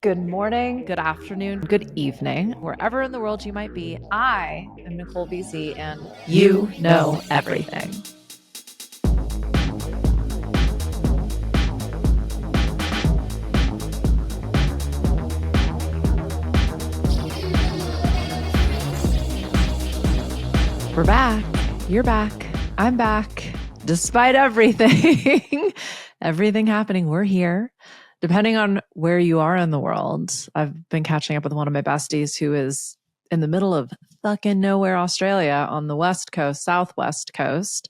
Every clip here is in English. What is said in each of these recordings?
Good morning, good afternoon, good evening, wherever in the world you might be. I am Nicole BC, and you know everything. We're back. You're back. I'm back. Despite everything, everything happening, we're here. Depending on where you are in the world, I've been catching up with one of my besties who is in the middle of fucking nowhere, Australia, on the west coast, southwest coast.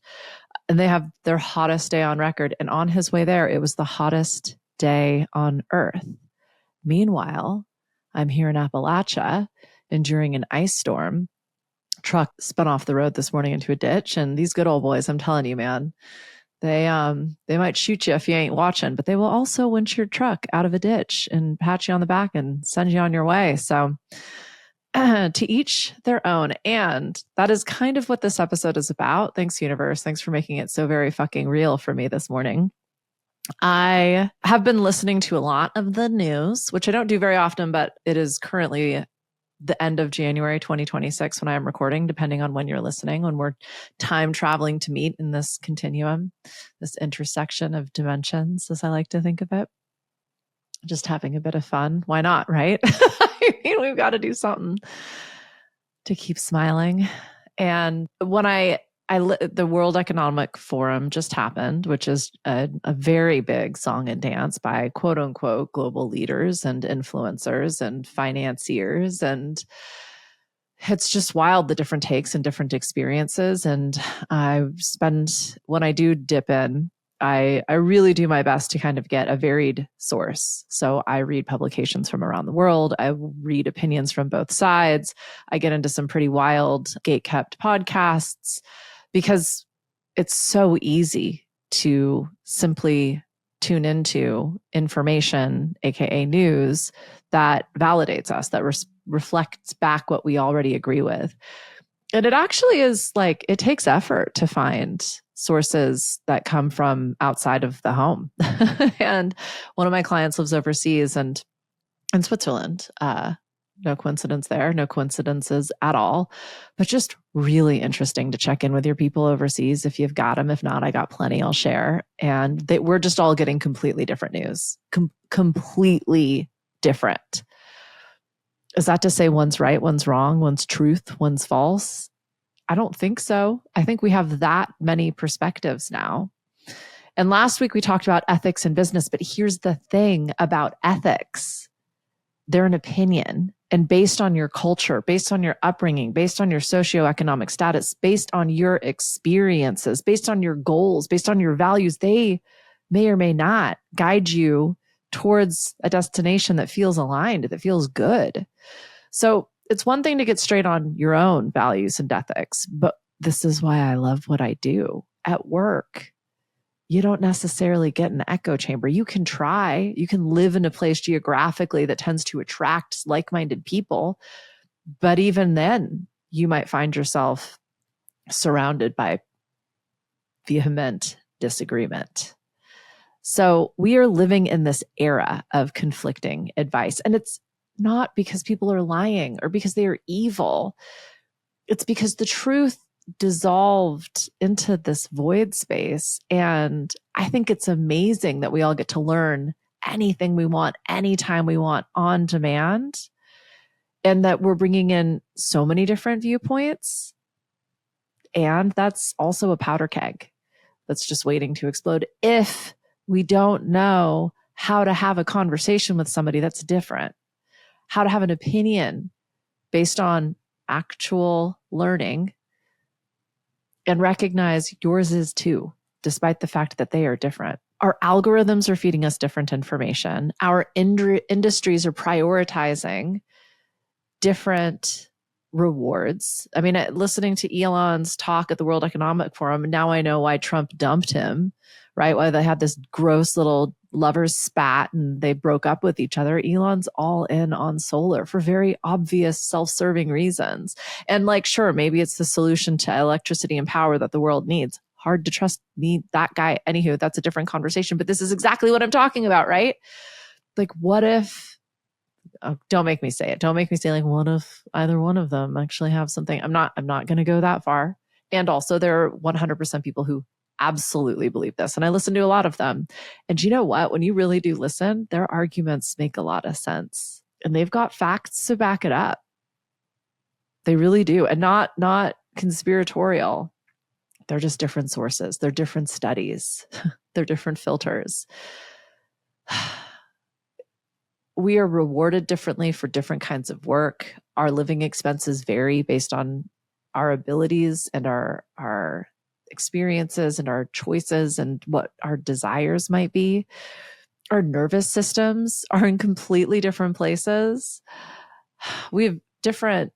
And they have their hottest day on record. And on his way there, it was the hottest day on earth. Meanwhile, I'm here in Appalachia enduring an ice storm. Truck spun off the road this morning into a ditch, and these good old boys, I'm telling you, man, they might shoot you if you ain't watching, but they will also winch your truck out of a ditch and pat you on the back and send you on your way. So to each their own. And that is kind of what this episode is about. Thanks, universe. Thanks for making it so very fucking real for me this morning. I have been listening to a lot of the news, which I don't do very often, but it is currently the end of January 2026 when I am recording, depending on when you're listening, when we're time traveling to meet in this continuum, this intersection of dimensions, as I like to think of it. Just having a bit of fun. Why not, right? I mean, we've got to do something to keep smiling. And when the World Economic Forum just happened, which is a very big song and dance by quote unquote global leaders and influencers and financiers. And it's just wild, the different takes and different experiences. And when I do dip in, I really do my best to kind of get a varied source. So I read publications from around the world. I read opinions from both sides. I get into some pretty wild gate-kept podcasts because it's so easy to simply tune into information, aka news, that validates us, that reflects back what we already agree with. And it actually is like, it takes effort to find sources that come from outside of the home. And one of my clients lives overseas and in Switzerland. No coincidence there, no coincidences at all, but just really interesting to check in with your people overseas if you've got them. If not, I got plenty I'll share. And we're just all getting completely different news, completely different. Is that to say one's right, one's wrong, one's truth, one's false? I don't think so. I think we have that many perspectives now. And last week we talked about ethics in business, but here's the thing about ethics. They're an opinion. And based on your culture, based on your upbringing, based on your socioeconomic status, based on your experiences, based on your goals, based on your values, they may or may not guide you towards a destination that feels aligned, that feels good. So it's one thing to get straight on your own values and ethics, but this is why I love what I do at work. You don't necessarily get an echo chamber. You can try. You can live in a place geographically that tends to attract like-minded people. But even then, you might find yourself surrounded by vehement disagreement. So we are living in this era of conflicting advice. And it's not because people are lying or because they are evil. It's because the truth dissolved into this void space. And I think it's amazing that we all get to learn anything we want, anytime we want, on demand. And that we're bringing in so many different viewpoints. And that's also a powder keg that's just waiting to explode if we don't know how to have a conversation with somebody that's different, how to have an opinion based on actual learning and recognize yours is too, despite the fact that they are different. Our algorithms are feeding us different information. Our industries are prioritizing different rewards. I mean, listening to Elon's talk at the World Economic Forum, now I know why Trump dumped him, right? Why they had this gross little lovers spat and they broke up with each other. Elon's all in on solar for very obvious self-serving reasons. And like, sure, maybe it's the solution to electricity and power that the world needs. Hard to trust me, that guy. Anywho, that's a different conversation, but this is exactly what I'm talking about, right? Like, what if don't make me say it. Don't make me say like, what if either one of them actually have something? I'm not going to go that far. And also there are 100% people who absolutely believe this. And I listen to a lot of them. And you know what? When you really do listen, their arguments make a lot of sense and they've got facts to back it up. They really do. And not conspiratorial. They're just different sources. They're different studies. They're different filters. We are rewarded differently for different kinds of work. Our living expenses vary based on our abilities and our experiences and our choices and what our desires might be. Our nervous systems are in completely different places. We have different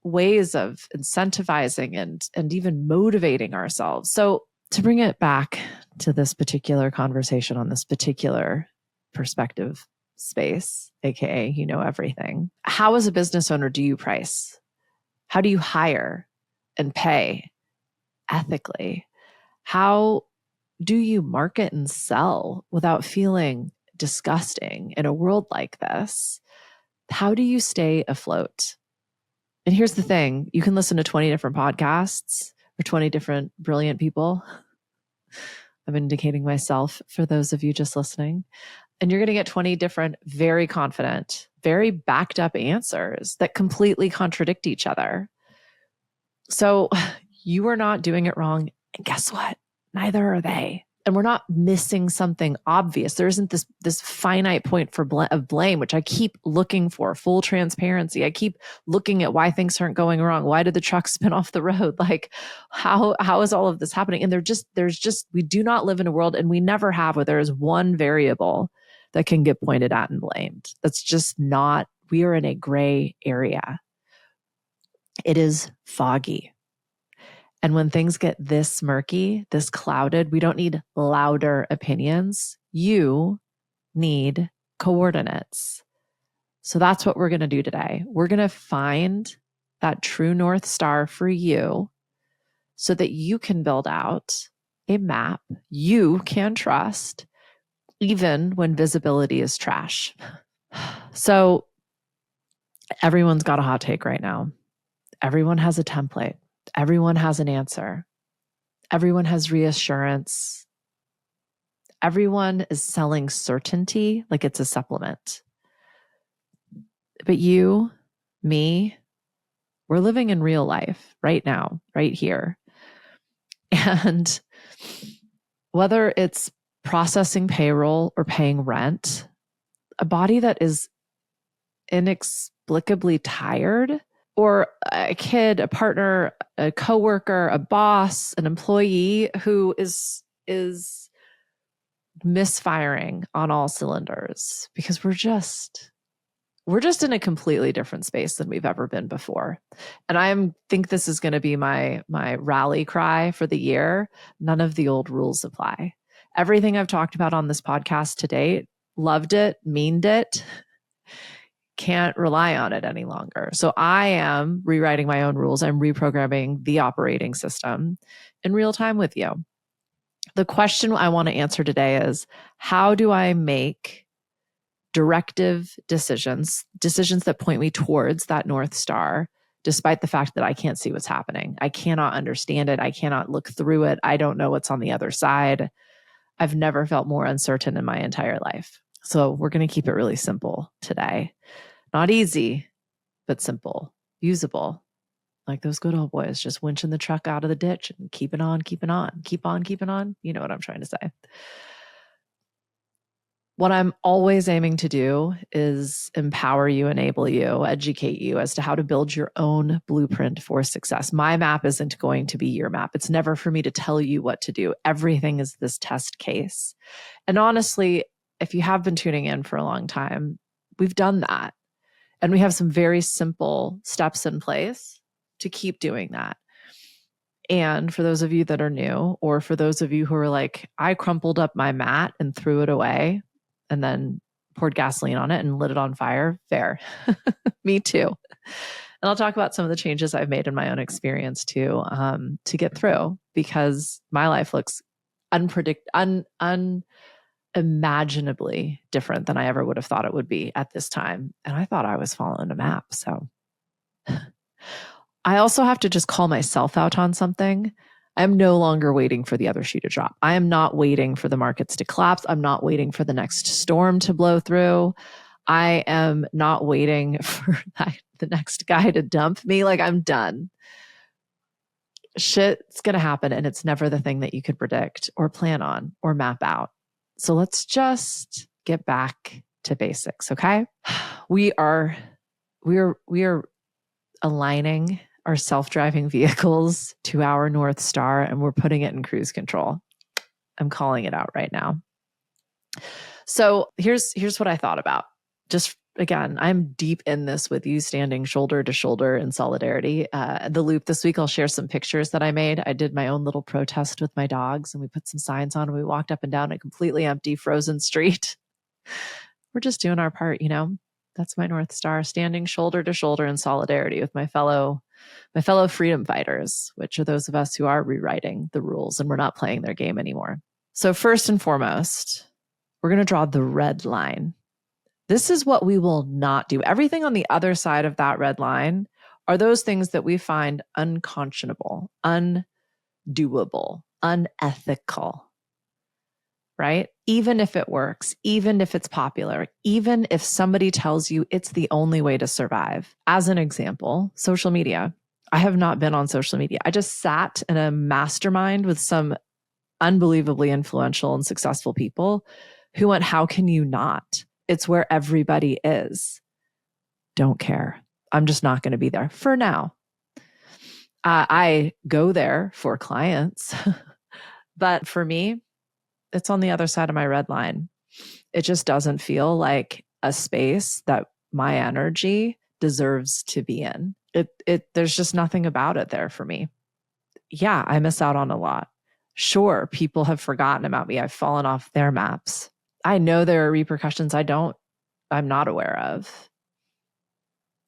ways of incentivizing and even motivating ourselves. So to bring it back to this particular conversation on this particular perspective space, AKA, you know, everything. How as a business owner do you price? How do you hire and pay ethically? How do you market and sell without feeling disgusting in a world like this? How do you stay afloat? And here's the thing, you can listen to 20 different podcasts or 20 different brilliant people. I'm indicating myself for those of you just listening. And you're going to get 20 different, very confident, very backed up answers that completely contradict each other. So you are not doing it wrong. And guess what? Neither are they. And we're not missing something obvious. There isn't this finite point of blame, which I keep looking for, full transparency. I keep looking at why things aren't going wrong. Why did the truck spin off the road? Like, how is all of this happening? And we do not live in a world, and we never have, where there is one variable that can get pointed at and blamed. That's just not, we are in a gray area. It is foggy. And when things get this murky, this clouded, we don't need louder opinions. You need coordinates. So that's what we're going to do today. We're going to find that true North Star for you so that you can build out a map you can trust, even when visibility is trash. So everyone's got a hot take right now. Everyone has a template. Everyone has an answer. Everyone has reassurance. Everyone is selling certainty like it's a supplement. But you, me, we're living in real life right now, right here. And whether it's processing payroll or paying rent, a body that is inexplicably tired, or a kid, a partner, a coworker, a boss, an employee who is misfiring on all cylinders, because we're just in a completely different space than we've ever been before. And I think this is going to be my rally cry for the year. None of the old rules apply. Everything I've talked about on this podcast to date, loved it, meaned it, can't rely on it any longer. So I am rewriting my own rules. I'm reprogramming the operating system in real time with you. The question I want to answer today is, how do I make directive decisions that point me towards that North Star, despite the fact that I can't see what's happening? I cannot understand it. I cannot look through it. I don't know what's on the other side. I've never felt more uncertain in my entire life. So we're going to keep it really simple today. Not easy, but simple, usable. Like those good old boys, just winching the truck out of the ditch and keeping on, keeping on, keep on, keeping on. You know what I'm trying to say. What I'm always aiming to do is empower you, enable you, educate you as to how to build your own blueprint for success. My map isn't going to be your map. It's never for me to tell you what to do. Everything is this test case. And honestly, if you have been tuning in for a long time, we've done that. And we have some very simple steps in place to keep doing that. And for those of you that are new, or for those of you who are like, I crumpled up my mat and threw it away and then poured gasoline on it and lit it on fire, fair. Me too. And I'll talk about some of the changes I've made in my own experience too, to get through, because my life looks imaginably different than I ever would have thought it would be at this time. And I thought I was following a map. So I also have to just call myself out on something. I'm no longer waiting for the other shoe to drop. I am not waiting for the markets to collapse. I'm not waiting for the next storm to blow through. I am not waiting for the next guy to dump me. Like, I'm done. Shit's going to happen, and it's never the thing that you could predict or plan on or map out. So let's just get back to basics, okay? We are aligning our self-driving vehicles to our North Star, and we're putting it in cruise control. I'm calling it out right now. So here's what I thought about. Just again, I'm deep in this with you, standing shoulder to shoulder in solidarity. The loop this week, I'll share some pictures that I made. I did my own little protest with my dogs, and we put some signs on, and we walked up and down a completely empty, frozen street. We're just doing our part, you know? That's my North Star, standing shoulder to shoulder in solidarity with my fellow freedom fighters, which are those of us who are rewriting the rules and we're not playing their game anymore. So first and foremost, we're going to draw the red line. This is what we will not do. Everything on the other side of that red line are those things that we find unconscionable, undoable, unethical, right? Even if it works, even if it's popular, even if somebody tells you it's the only way to survive. As an example, social media. I have not been on social media. I just sat in a mastermind with some unbelievably influential and successful people who went, how can you not? It's where everybody is. Don't care. I'm just not going to be there for now. I go there for clients, but for me, it's on the other side of my red line. It just doesn't feel like a space that my energy deserves to be in. There's just nothing about it there for me. Yeah, I miss out on a lot. Sure, people have forgotten about me. I've fallen off their maps. I know there are repercussions I'm not aware of.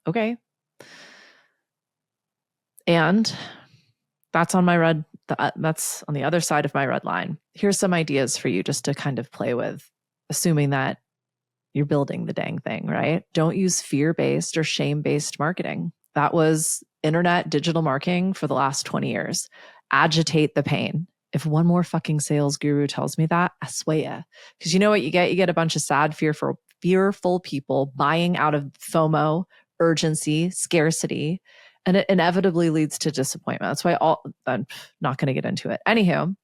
Okay. And that's on that's on the other side of my red line. Here's some ideas for you just to kind of play with, assuming that you're building the dang thing, right? Don't use fear-based or shame-based marketing. That was internet digital marketing for the last 20 years. Agitate the pain. If one more fucking sales guru tells me that, I swear. Because you know what you get? You get a bunch of sad, fearful people buying out of FOMO, urgency, scarcity, and it inevitably leads to disappointment. That's why I'm not going to get into it. Anywho,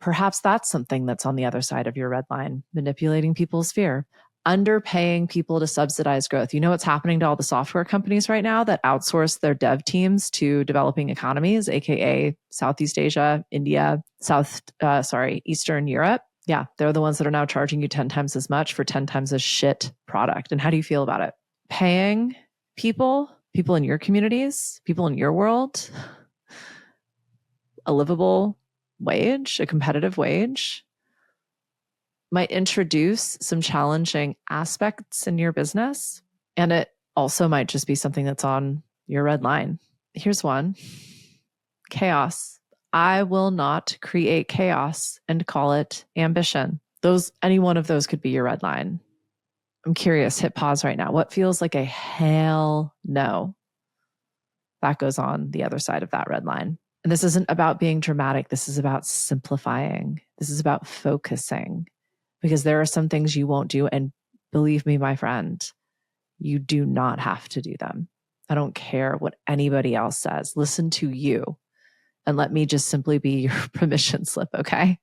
perhaps that's something that's on the other side of your red line, manipulating people's fear, underpaying people to subsidize growth. You know what's happening to all the software companies right now that outsource their dev teams to developing economies, aka Southeast Asia, India, Eastern Europe? Yeah, they're the ones that are now charging you 10 times as much for 10 times as shit product. And how do you feel about it? Paying people in your communities, people in your world, a livable wage, a competitive wage, might introduce some challenging aspects in your business. And it also might just be something that's on your red line. Here's one: chaos. I will not create chaos and call it ambition. Any one of those could be your red line. I'm curious, hit pause right now. What feels like a hell no? That goes on the other side of that red line. And this isn't about being dramatic. This is about simplifying. This is about focusing, because there are some things you won't do. And believe me, my friend, you do not have to do them. I don't care what anybody else says. Listen to you and let me just simply be your permission slip, okay?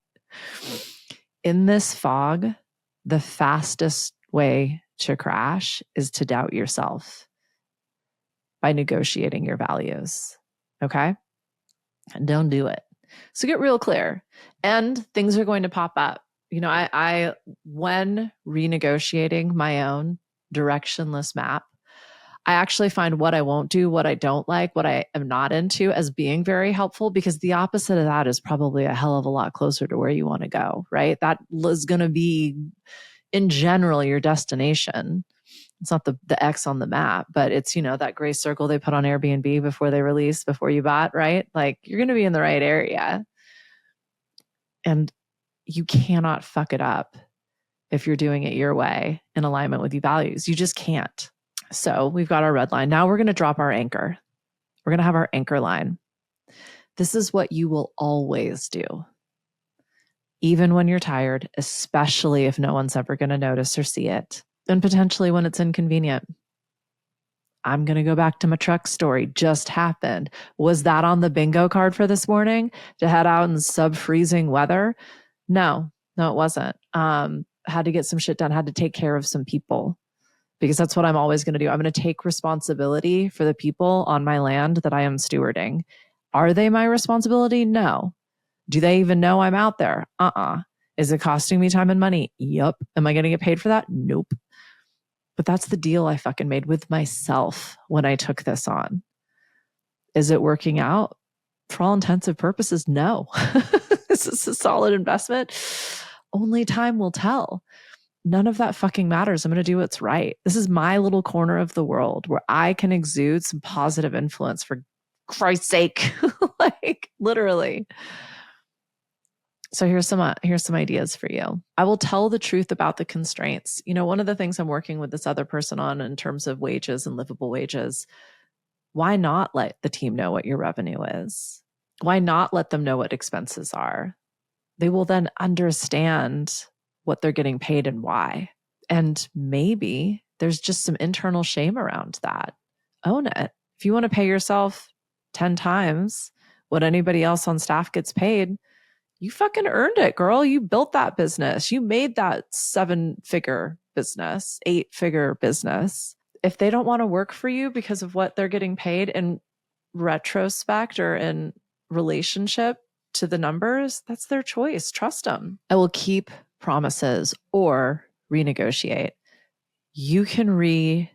In this fog, the fastest way to crash is to doubt yourself by negotiating your values, okay? And don't do it. So get real clear. And things are going to pop up. You know, I when renegotiating my own directionless map, I actually find what I won't do, what I don't like, what I am not into as being very helpful, because the opposite of that is probably a hell of a lot closer to where you want to go, right? That is going to be, in general, your destination. It's not the X on the map, but it's, you know, that gray circle they put on Airbnb before you bought, right? Like, you're going to be in the right area. And you cannot fuck it up if you're doing it your way in alignment with your values. You just can't. So we've got our red line. Now we're going to drop our anchor. We're going to have our anchor line. This is what you will always do, even when you're tired, especially if no one's ever going to notice or see it, and potentially when it's inconvenient. I'm going to go back to my truck story. Just happened. Was that on the bingo card for this morning to head out in sub-freezing weather? No, it wasn't. Had to get some shit done, had to take care of some people, because that's what I'm always going to do. I'm going to take responsibility for the people on my land that I am stewarding. Are they my responsibility? No. Do they even know I'm out there? Is it costing me time and money? Yup. Am I going to get paid for that? Nope. But that's the deal I fucking made with myself when I took this on. Is it working out? For all intensive purposes, no. Is this a solid investment? Only time will tell. None of that fucking matters. I'm going to do what's right. This is my little corner of the world where I can exude some positive influence, for Christ's sake. Like, literally. So here's some ideas for you. I will tell the truth about the constraints. One of the things I'm working with this other person on in terms of wages and livable wages, why not let the team know what your revenue is? Why not let them know what expenses are? They will then understand what they're getting paid and why. And maybe there's just some internal shame around that. Own it. If you want to pay yourself 10 times what anybody else on staff gets paid, you fucking earned it, girl. You built that business. You made that 7-figure business, 8-figure business. If they don't want to work for you because of what they're getting paid in retrospect or in relationship to the numbers, that's their choice. Trust them. I will keep promises or renegotiate. You can renege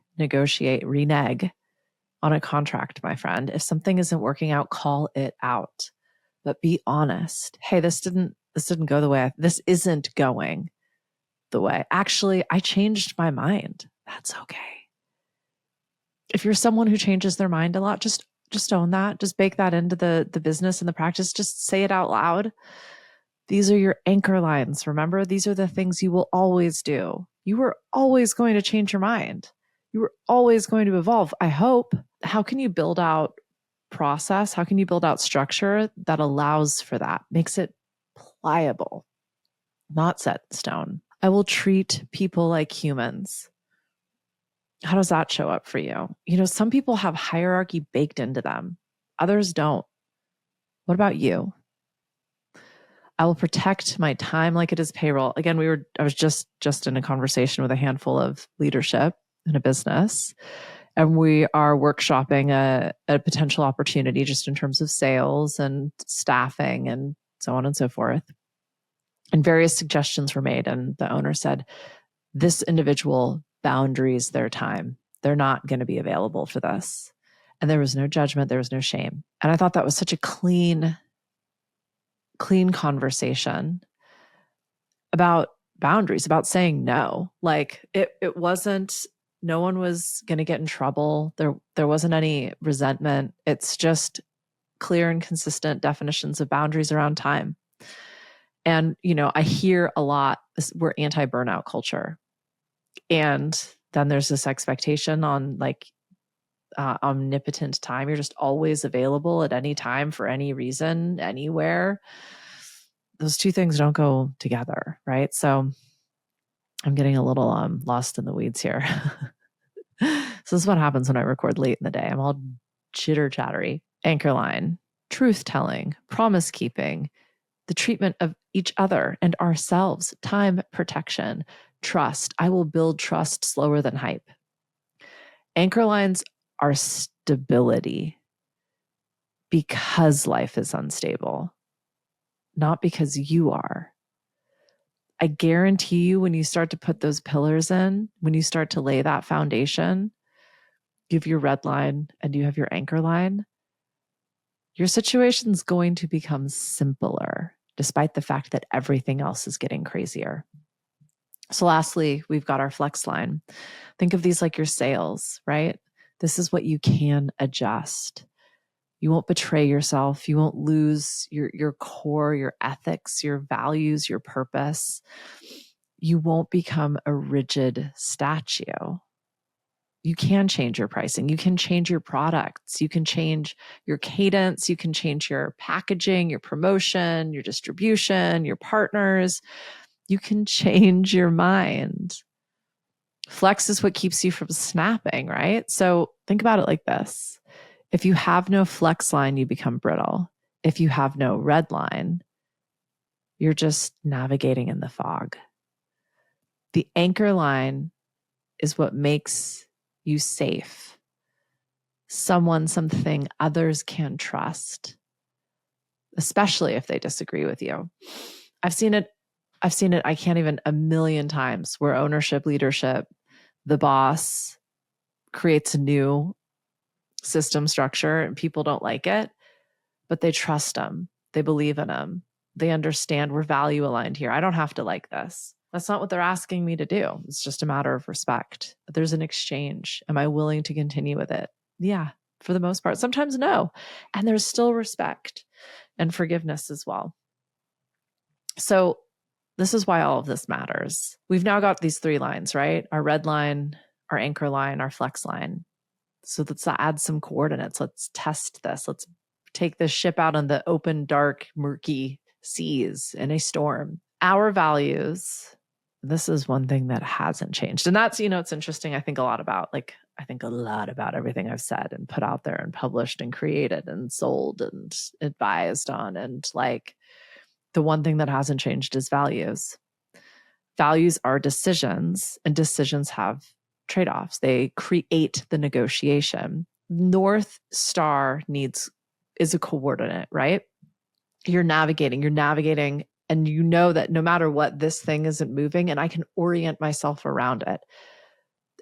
on a contract, my friend. If something isn't working out, call it out. But be honest. Hey, this didn't go the way this isn't going the way. Actually, I changed my mind. That's okay. If you're someone who changes their mind a lot, just own that. Just bake that into the business and the practice. Just say it out loud. These are your anchor lines. Remember, these are the things you will always do. You are always going to change your mind. You are always going to evolve. I hope. How can you build out process? How can you build out structure that allows for that? Makes it pliable, not set in stone. I will treat people like humans. How does that show up for you? Some people have hierarchy baked into them. Others don't. What about you? I will protect my time like it is payroll. Again, I was just in a conversation with a handful of leadership in a business, and we are workshopping a potential opportunity just in terms of sales and staffing and so on and so forth. And various suggestions were made. And the owner said, this individual boundaries their time. They're not going to be available for this. And there was no judgment. There was no shame. And I thought that was such a clean conversation about boundaries, about saying no. Like it wasn't, no one was going to get in trouble. There wasn't any resentment. It's just clear and consistent definitions of boundaries around time. And, I hear a lot, we're anti-burnout culture. And then there's this expectation on like omnipotent time. You're just always available at any time for any reason, anywhere. Those two things don't go together, right? So I'm getting a little lost in the weeds here. So this is what happens when I record late in the day. I'm all chitter chattery. Anchor line, truth telling, promise keeping, the treatment of each other and ourselves, time protection, trust. I will build trust slower than hype. Anchor lines are stability because life is unstable, not because you are. I guarantee you, when you start to put those pillars in, when you start to lay that foundation, you have your red line and you have your anchor line, your situation's going to become simpler, despite the fact that everything else is getting crazier. So lastly, we've got our flex line. Think of these like your sails, right? This is what you can adjust. You won't betray yourself. You won't lose your core, your ethics, your values, your purpose. you won't become a rigid statue. You can change your pricing. You can change your products. You can change your cadence. You can change your packaging, your promotion, your distribution, your partners. You can change your mind. Flex is what keeps you from snapping, right? So think about it like this. If you have no flex line, you become brittle. If you have no red line, you're just navigating in the fog. The anchor line is what makes you safe. Someone, something others can trust, especially if they disagree with you. I've seen it, I can't even, a million times, where ownership, leadership, the boss creates a new system structure and people don't like it, but they trust them. They believe in them. They understand we're value aligned here. I don't have to like this. That's not what they're asking me to do. It's just a matter of respect. But there's an exchange. Am I willing to continue with it? Yeah, for the most part. Sometimes no. And there's still respect and forgiveness as well. So this is why all of this matters. We've now got these 3 lines, right? Our red line, our anchor line, our flex line. So let's add some coordinates. Let's test this. Let's take this ship out on the open, dark, murky seas in a storm. Our values, this is one thing that hasn't changed. And that's, it's interesting. I think a lot about everything I've said and put out there and published and created and sold and advised on. And the one thing that hasn't changed is values. Values are decisions, and decisions have trade-offs. They create the negotiation. North Star is a coordinate, right? You're navigating, and you know that no matter what, this thing isn't moving, and I can orient myself around it.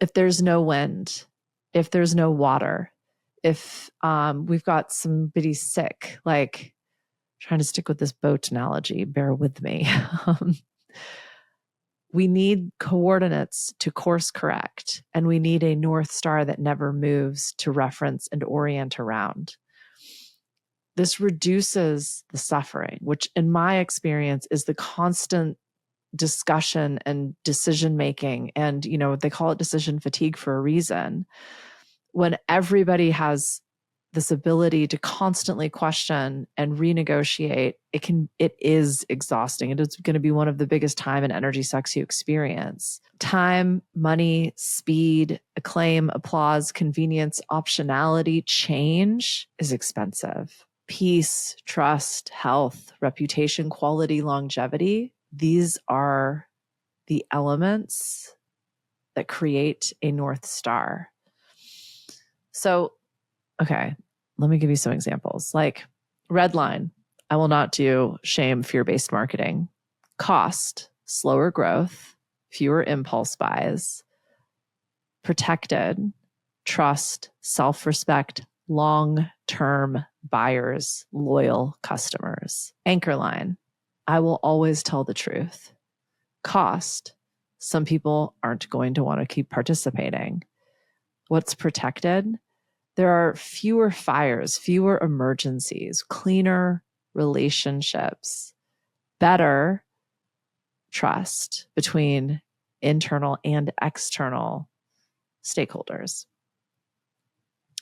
If there's no wind, if there's no water, if we've got somebody sick, trying to stick with this boat analogy, bear with me. We need coordinates to course correct, and we need a North Star that never moves to reference and orient around. This reduces the suffering, which in my experience is the constant discussion and decision making. And, they call it decision fatigue for a reason. When everybody has this ability to constantly question and renegotiate, it is exhausting. It is going to be one of the biggest time and energy sucks you experience. Time, money, speed, acclaim, applause, convenience, optionality, change is expensive. Peace, trust, health, reputation, quality, longevity. These are the elements that create a North Star. So, okay, let me give you some examples. Red line, I will not do shame, fear-based marketing. Cost, slower growth, fewer impulse buys. Protected, trust, self-respect, long-term buyers, loyal customers. Anchor line, I will always tell the truth. Cost, some people aren't going to want to keep participating. What's protected? There are fewer fires, fewer emergencies, cleaner relationships, better trust between internal and external stakeholders.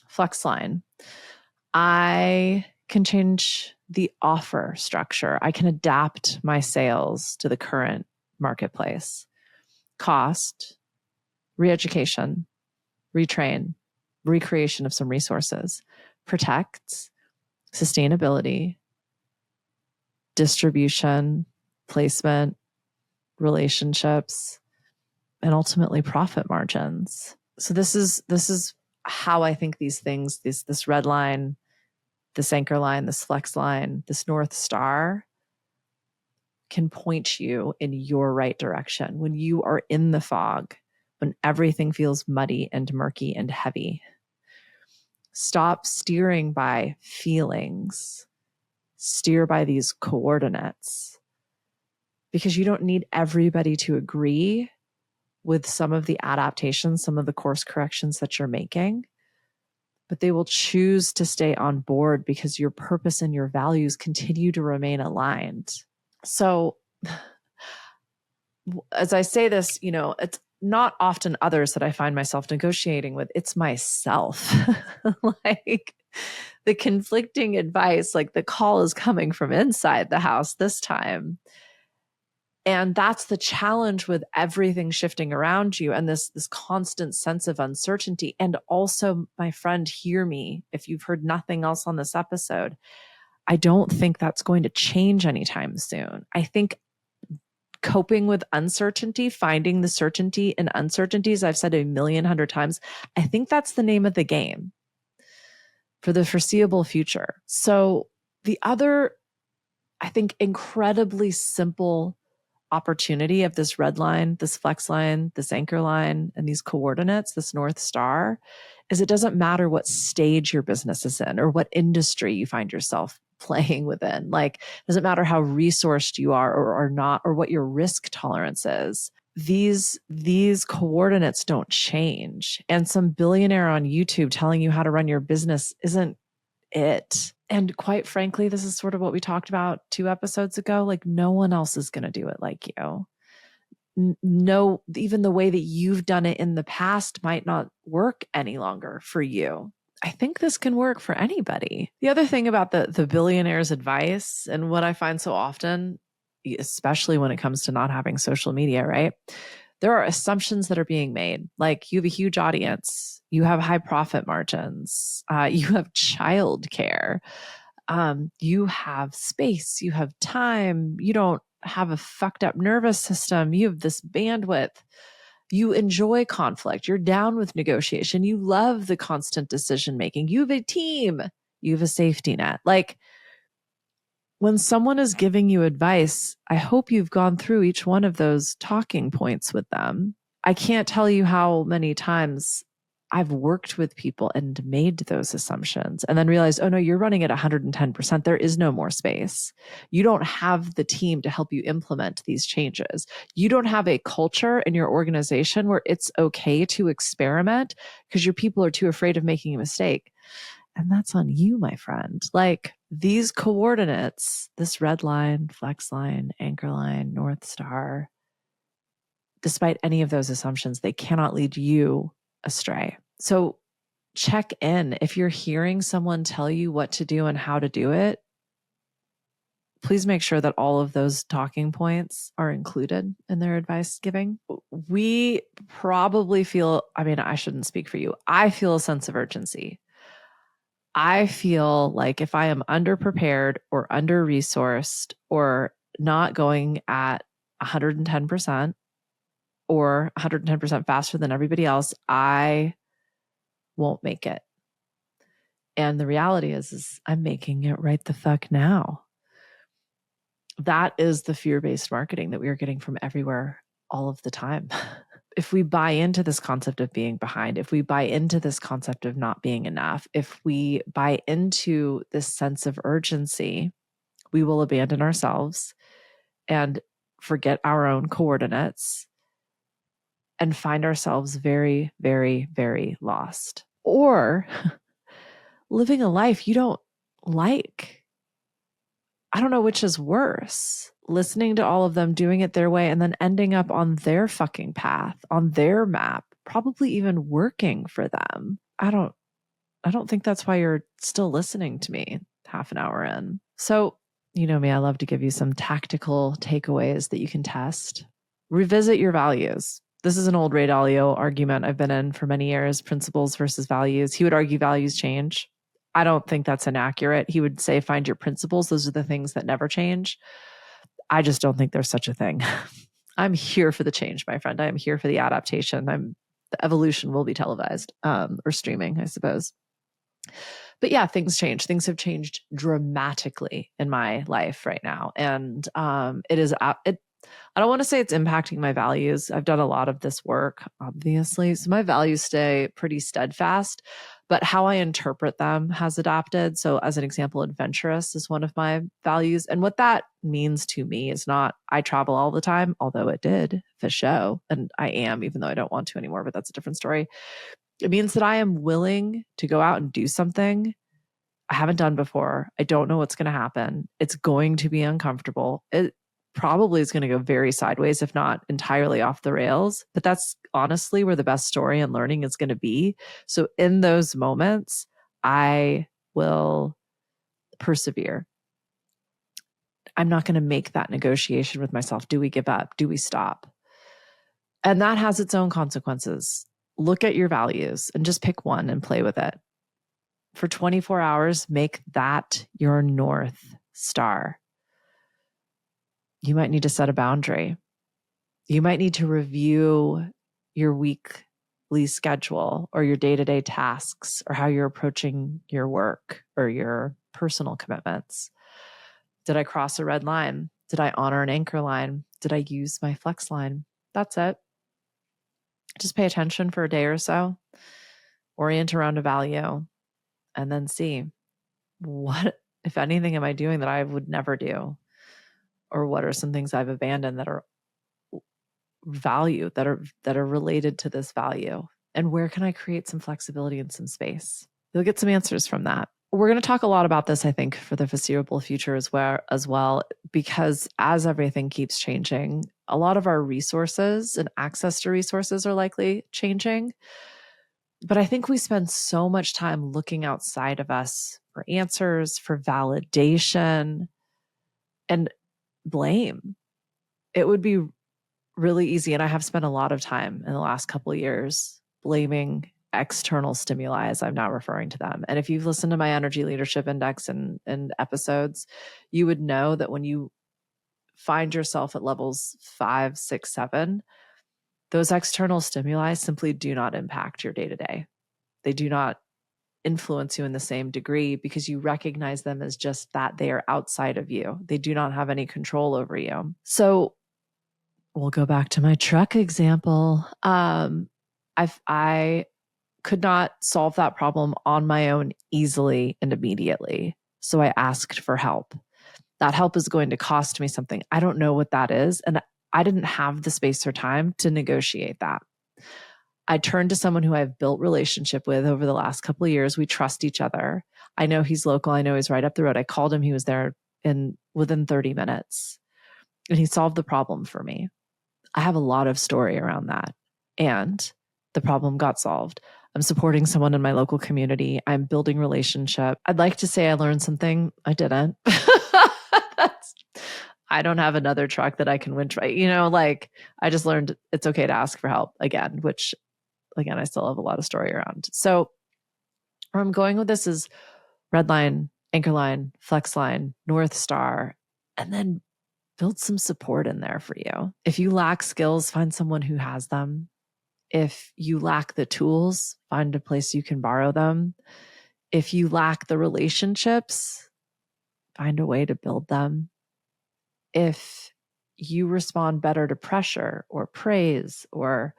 Flex line. I can change the offer structure. I can adapt my sales to the current marketplace. Cost, re-education, retrain, recreation of some resources. Protect, sustainability, distribution, placement, relationships, and ultimately profit margins. So this is how I think these things, this red line, this anchor line, this flex line, this North Star can point you in your right direction when you are in the fog, when everything feels muddy and murky and heavy. Stop steering by feelings. Steer by these coordinates, because you don't need everybody to agree with some of the adaptations, some of the course corrections that you're making, but they will choose to stay on board because your purpose and your values continue to remain aligned. So as I say this, it's not often others that I find myself negotiating with. It's myself. Like the conflicting advice, like the call is coming from inside the house this time. And that's the challenge with everything shifting around you and this constant sense of uncertainty. And also, my friend, hear me, if you've heard nothing else on this episode, I don't think that's going to change anytime soon. I think coping with uncertainty, finding the certainty in uncertainties, I've said 1,100,000 times, I think that's the name of the game for the foreseeable future. So the other, I think, incredibly simple opportunity of this red line, this flex line, this anchor line, and these coordinates, this North Star, is it doesn't matter what stage your business is in or what industry you find yourself playing within. Like, it doesn't matter how resourced you are or not, or what your risk tolerance is. These coordinates don't change. And some billionaire on YouTube telling you how to run your business isn't it. And quite frankly, this is sort of what we talked about 2 episodes ago. Like, no one else is going to do it like you. No, even the way that you've done it in the past might not work any longer for you. I think this can work for anybody. The other thing about the billionaire's advice, and what I find so often, especially when it comes to not having social media, right? There are assumptions that are being made. Like, you have a huge audience, you have high profit margins, you have childcare, you have space, you have time, you don't have a fucked up nervous system, you have this bandwidth, you enjoy conflict, you're down with negotiation, you love the constant decision making, you have a team, you have a safety net. Like, when someone is giving you advice, I hope you've gone through each one of those talking points with them. I can't tell you how many times I've worked with people and made those assumptions and then realized, oh no, you're running at 110%. There is no more space. You don't have the team to help you implement these changes. You don't have a culture in your organization where it's okay to experiment because your people are too afraid of making a mistake. And that's on you, my friend. Like, these coordinates, this red line, flex line, anchor line, North Star, despite any of those assumptions, they cannot lead you astray. So check in. If you're hearing someone tell you what to do and how to do it, please make sure that all of those talking points are included in their advice giving. We probably feel, I mean, I shouldn't speak for you. I feel a sense of urgency. I feel like if I am underprepared or under-resourced or not going at 110% or 110% faster than everybody else, I won't make it. And the reality is I'm making it right the fuck now. That is the fear-based marketing that we are getting from everywhere all of the time. If we buy into this concept of being behind, if we buy into this concept of not being enough, if we buy into this sense of urgency, we will abandon ourselves and forget our own coordinates and find ourselves very, very, very lost. Or living a life you don't like. I don't know which is worse. Listening to all of them, doing it their way, and then ending up on their fucking path, on their map, probably even working for them. I don't think that's why you're still listening to me half an hour in. So, you know me, I love to give you some tactical takeaways that you can test. Revisit your values. This is an old Ray Dalio argument I've been in for many years, principles versus values. He would argue values change. I don't think that's inaccurate. He would say, find your principles. Those are the things that never change. I just don't think there's such a thing. I'm here for the change, my friend. I am here for the adaptation. The evolution will be televised, or streaming, I suppose. But yeah, things change. Things have changed dramatically in my life right now. And it is, I don't want to say it's impacting my values. I've done a lot of this work, obviously. So my values stay pretty steadfast, but how I interpret them has adapted. So as an example, adventurous is one of my values. And what that means to me is not, I travel all the time, although it did for show. And I am, even though I don't want to anymore, but that's a different story. It means that I am willing to go out and do something I haven't done before. I don't know what's going to happen. It's going to be uncomfortable. probably is going to go very sideways, if not entirely off the rails. But that's honestly where the best story and learning is going to be. So in those moments, I will persevere. I'm not going to make that negotiation with myself. Do we give up? Do we stop? And that has its own consequences. Look at your values and just pick one and play with it. For 24 hours, make that your North Star. You might need to set a boundary. You might need to review your weekly schedule or your day-to-day tasks or how you're approaching your work or your personal commitments. Did I cross a red line? Did I honor an anchor line? Did I use my flex line? That's it. Just pay attention for a day or so, orient around a value, and then see what, if anything, am I doing that I would never do? Or what are some things I've abandoned that are value, that are related to this value? And where can I create some flexibility and some space? You'll get some answers from that. We're going to talk a lot about this, I think, for the foreseeable future as well, because as everything keeps changing, a lot of our resources and access to resources are likely changing. But I think we spend so much time looking outside of us for answers, for validation, and blame. It would be really easy, and I have spent a lot of time in the last couple of years blaming external stimuli, as I'm now referring to them. And if you've listened to my energy leadership index and episodes, you would know that when you find yourself at levels 5, 6, 7, those external stimuli simply do not impact your day-to-day. They do not influence you in the same degree because you recognize them as just that they are outside of you. They do not have any control over you. So we'll go back to my truck example. I could not solve that problem on my own easily and immediately. So I asked for help. That help is going to cost me something. I don't know what that is. And I didn't have the space or time to negotiate that. I turned to someone who I've built relationship with over the last couple of years. We trust each other. I know he's local. I know he's right up the road. I called him. He was there within 30 minutes and he solved the problem for me. I have a lot of story around that. And the problem got solved. I'm supporting someone in my local community. I'm building relationship. I'd like to say I learned something. I didn't. I don't have another truck that I can winch right. I just learned it's okay to ask for help again, which again, I still have a lot of story around. So where I'm going with this is red line, anchor line, flex line, North Star, and then build some support in there for you. If you lack skills, find someone who has them. If you lack the tools, find a place you can borrow them. If you lack the relationships, find a way to build them. If you respond better to pressure or praise or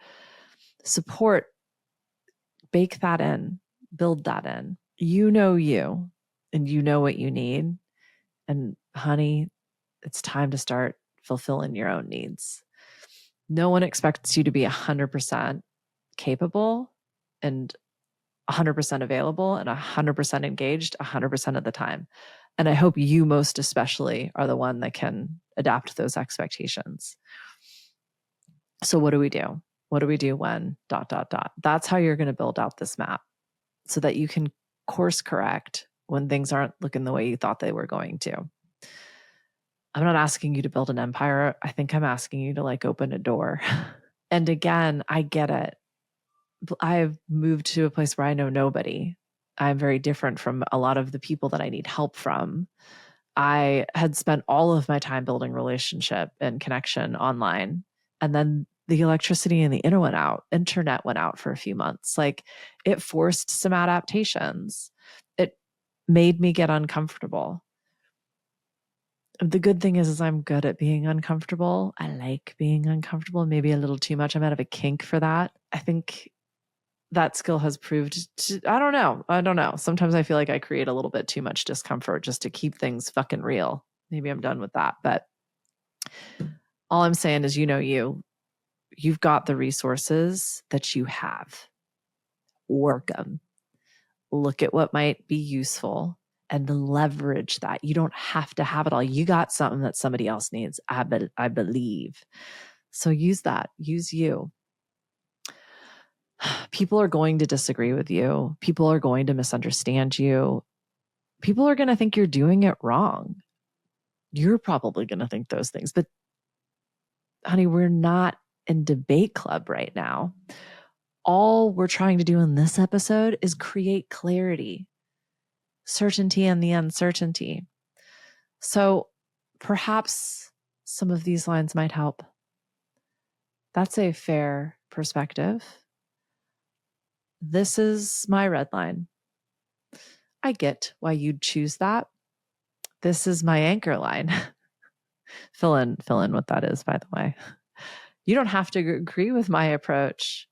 support, bake that in, build that in. You know you, and you know what you need. And honey, it's time to start fulfilling your own needs. No one expects you to be 100% capable and 100% available and 100% engaged 100% of the time. And I hope you most especially are the one that can adapt those expectations. So what do we do? What do we do when ... That's how you're going to build out this map so that you can course correct when things aren't looking the way you thought they were going to. I'm not asking you to build an empire. I think I'm asking you to open a door. And again, I get it. I've moved to a place where I know nobody. I'm very different from a lot of the people that I need help from. I had spent all of my time building relationship and connection online. And then the electricity and the internet went out for a few months. It forced some adaptations. It made me get uncomfortable. The good thing is I'm good at being uncomfortable. I like being uncomfortable, maybe a little too much. I'm out of a kink for that. I think that skill has proved I don't know. Sometimes I feel like I create a little bit too much discomfort just to keep things fucking real. Maybe I'm done with that. But all I'm saying is, you've got the resources that you have. Work them. Look at what might be useful and leverage that. You don't have to have it all. You got something that somebody else needs. I believe. So use that. Use you. People are going to disagree with you. People are going to misunderstand you. People are going to think you're doing it wrong. You're probably going to think those things. But honey, we're not in debate club right now. All we're trying to do in this episode is create clarity, certainty in the uncertainty. So perhaps some of these lines might help. That's a fair perspective. This is my red line. I get why you'd choose that. This is my anchor line. Fill in what that is, by the way. You don't have to agree with my approach.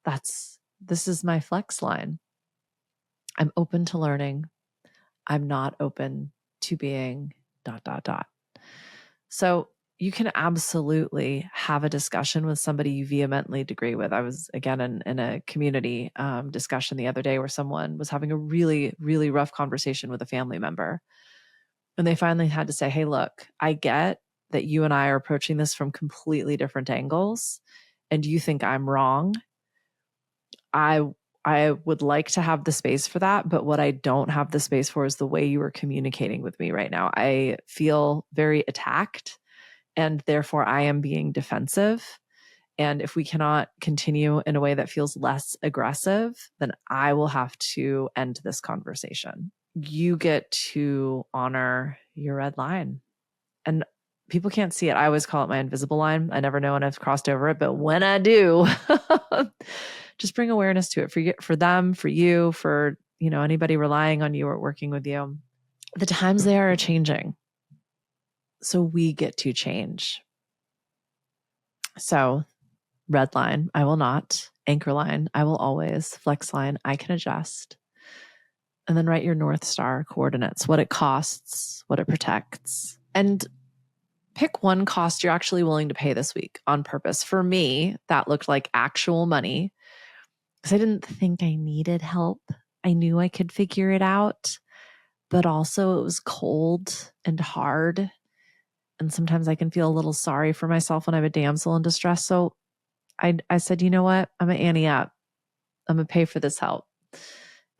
This is my flex line. I'm open to learning. I'm not open to being ... So you can absolutely have a discussion with somebody you vehemently agree with. I was, again, in a community discussion the other day where someone was having a really, really rough conversation with a family member. And they finally had to say, hey, look, I get that you and I are approaching this from completely different angles, and you think I'm wrong. I would like to have the space for that, but what I don't have the space for is the way you are communicating with me right now. I feel very attacked, and therefore I am being defensive. And if we cannot continue in a way that feels less aggressive, then I will have to end this conversation. You get to honor your red line. And people can't see it. I always call it my invisible line. I never know when I've crossed over it, but when I do, just bring awareness to it for them, for you, for, anybody relying on you or working with you. The times they are changing. So we get to change. So red line, I will not. Anchor line, I will always. Flex line, I can adjust. And then write your North Star coordinates, what it costs, what it protects. And pick one cost you're actually willing to pay this week on purpose. For me, that looked like actual money because I didn't think I needed help. I knew I could figure it out, but also it was cold and hard. And sometimes I can feel a little sorry for myself when I'm a damsel in distress. So I said, you know what? I'm going to ante up. I'm going to pay for this help.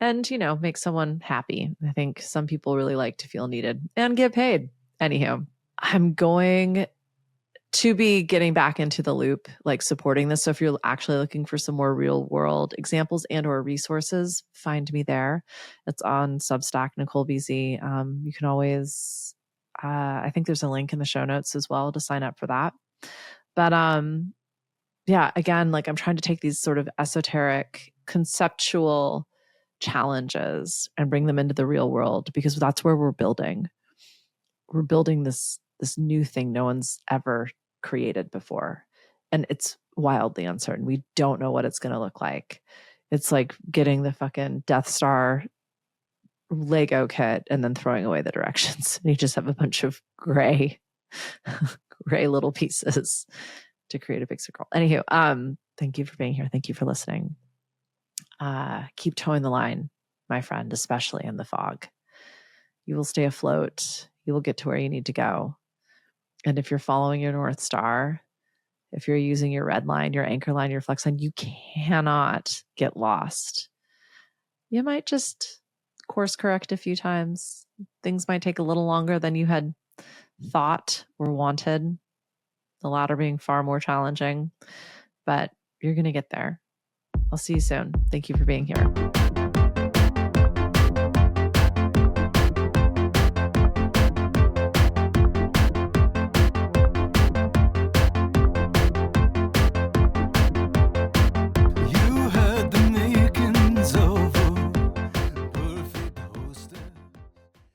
And, make someone happy. I think some people really like to feel needed and get paid. Anywho, I'm going to be getting back into the loop, like supporting this. So if you're actually looking for some more real world examples and or resources, find me there. It's on Substack, Nicole BZ. You can always, I think there's a link in the show notes as well to sign up for that. But yeah, again, like I'm trying to take these sort of esoteric, conceptual challenges and bring them into the real world, because that's where we're building. We're building this new thing no one's ever created before. And it's wildly uncertain. We don't know what it's going to look like. It's like getting the fucking Death Star Lego kit and then throwing away the directions. And you just have a bunch of gray little pieces to create a big circle. Anywho, thank you for being here. Thank you for listening. Keep towing the line, my friend, especially in the fog. You will stay afloat. You will get to where you need to go. And if you're following your North Star, if you're using your red line, your anchor line, your flex line, you cannot get lost. You might just course correct a few times. Things might take a little longer than you had thought or wanted. The latter being far more challenging, but you're going to get there. I'll see you soon. Thank you for being here.